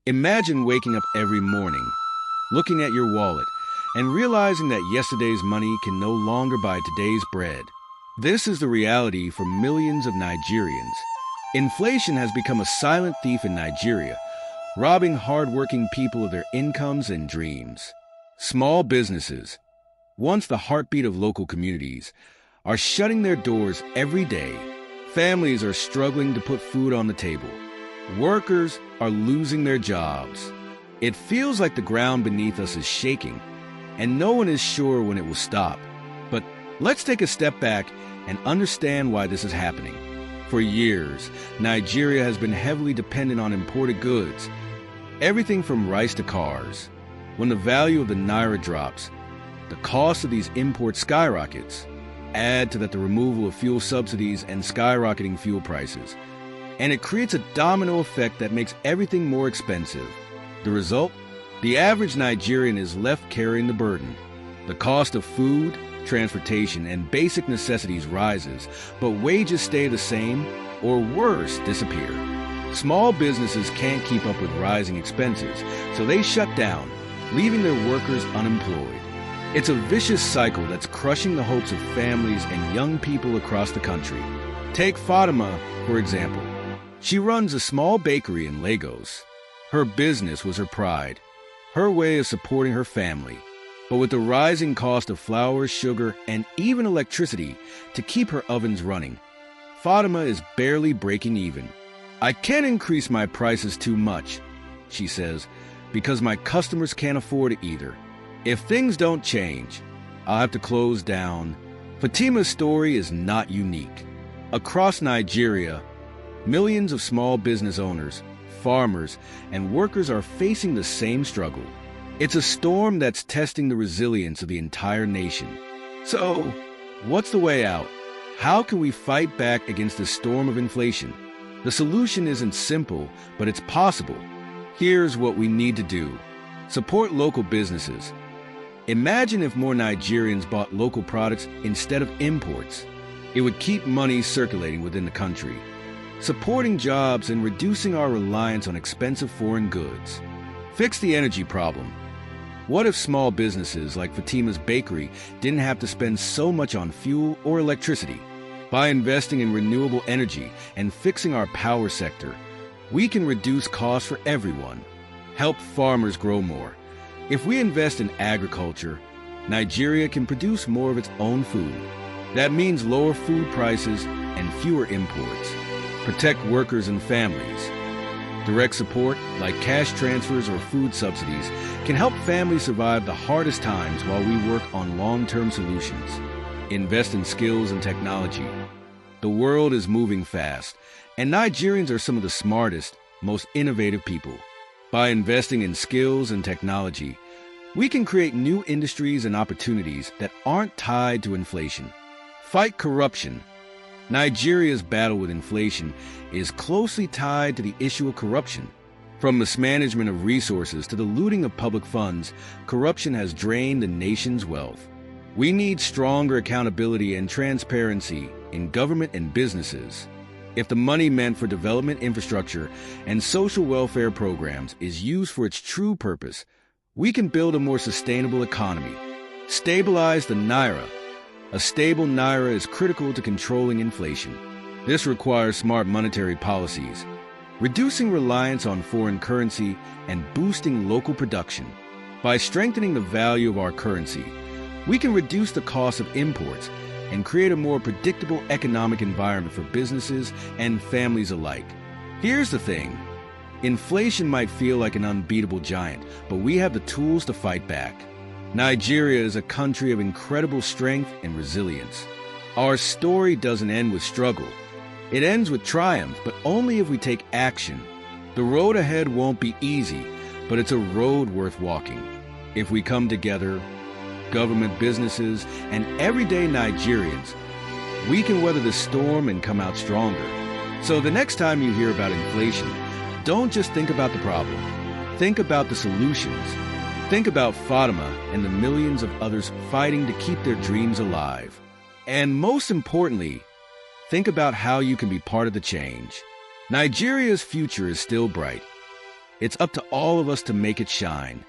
Imagine waking up every morning, looking at your wallet, and realizing that yesterday's money can no longer buy today's bread. This is the reality for millions of Nigerians. Inflation has become a silent thief in Nigeria, robbing hardworking people of their incomes and dreams. Small businesses, once the heartbeat of local communities, are shutting their doors every day. Families are struggling to put food on the table. Workers are losing their jobs. It feels like the ground beneath us is shaking, and no one is sure when it will stop. But let's take a step back and understand why this is happening. For years, Nigeria has been heavily dependent on imported goods, everything from rice to cars. When the value of the naira drops, the cost of these imports skyrockets. Add to that the removal of fuel subsidies and skyrocketing fuel prices, and it creates a domino effect that makes everything more expensive. The result? The average Nigerian is left carrying the burden. The cost of food, transportation, and basic necessities rises, but wages stay the same, or worse, disappear. Small businesses can't keep up with rising expenses, so they shut down, leaving their workers unemployed. It's a vicious cycle that's crushing the hopes of families and young people across the country. Take Fatima, for example. She runs a small bakery in Lagos. Her business was her pride, her way of supporting her family. But with the rising cost of flour, sugar, and even electricity to keep her ovens running, Fatima is barely breaking even. "I can't increase my prices too much," she says, "because my customers can't afford it either. If things don't change, I'll have to close down." Fatima's story is not unique. Across Nigeria, millions of small business owners, farmers, and workers are facing the same struggle. It's a storm that's testing the resilience of the entire nation. So, what's the way out? How can we fight back against this storm of inflation? The solution isn't simple, but it's possible. Here's what we need to do. Support local businesses. Imagine if more Nigerians bought local products instead of imports. It would keep money circulating within the country, supporting jobs and reducing our reliance on expensive foreign goods. Fix the energy problem. What if small businesses like Fatima's bakery didn't have to spend so much on fuel or electricity? By investing in renewable energy and fixing our power sector, we can reduce costs for everyone, help farmers grow more. If we invest in agriculture, Nigeria can produce more of its own food. That means lower food prices and fewer imports. Protect workers and families. Direct support, like cash transfers or food subsidies, can help families survive the hardest times while we work on long-term solutions. Invest in skills and technology. The world is moving fast, and Nigerians are some of the smartest, most innovative people. By investing in skills and technology, we can create new industries and opportunities that aren't tied to inflation. Fight corruption. Nigeria's battle with inflation is closely tied to the issue of corruption. From mismanagement of resources to the looting of public funds, corruption has drained the nation's wealth. We need stronger accountability and transparency in government and businesses. If the money meant for development infrastructure and social welfare programs is used for its true purpose, we can build a more sustainable economy. Stabilize the naira. A stable naira is critical to controlling inflation. This requires smart monetary policies, reducing reliance on foreign currency and boosting local production. By strengthening the value of our currency, we can reduce the cost of imports and create a more predictable economic environment for businesses and families alike. Here's the thing. Inflation might feel like an unbeatable giant, but we have the tools to fight back. Nigeria is a country of incredible strength and resilience. Our story doesn't end with struggle. It ends with triumph, but only if we take action. The road ahead won't be easy, but it's a road worth walking. If we come together, government, businesses, and everyday Nigerians, we can weather the storm and come out stronger. So the next time you hear about inflation, don't just think about the problem. Think about the solutions. Think about Fatima and the millions of others fighting to keep their dreams alive. And most importantly, think about how you can be part of the change. Nigeria's future is still bright. It's up to all of us to make it shine.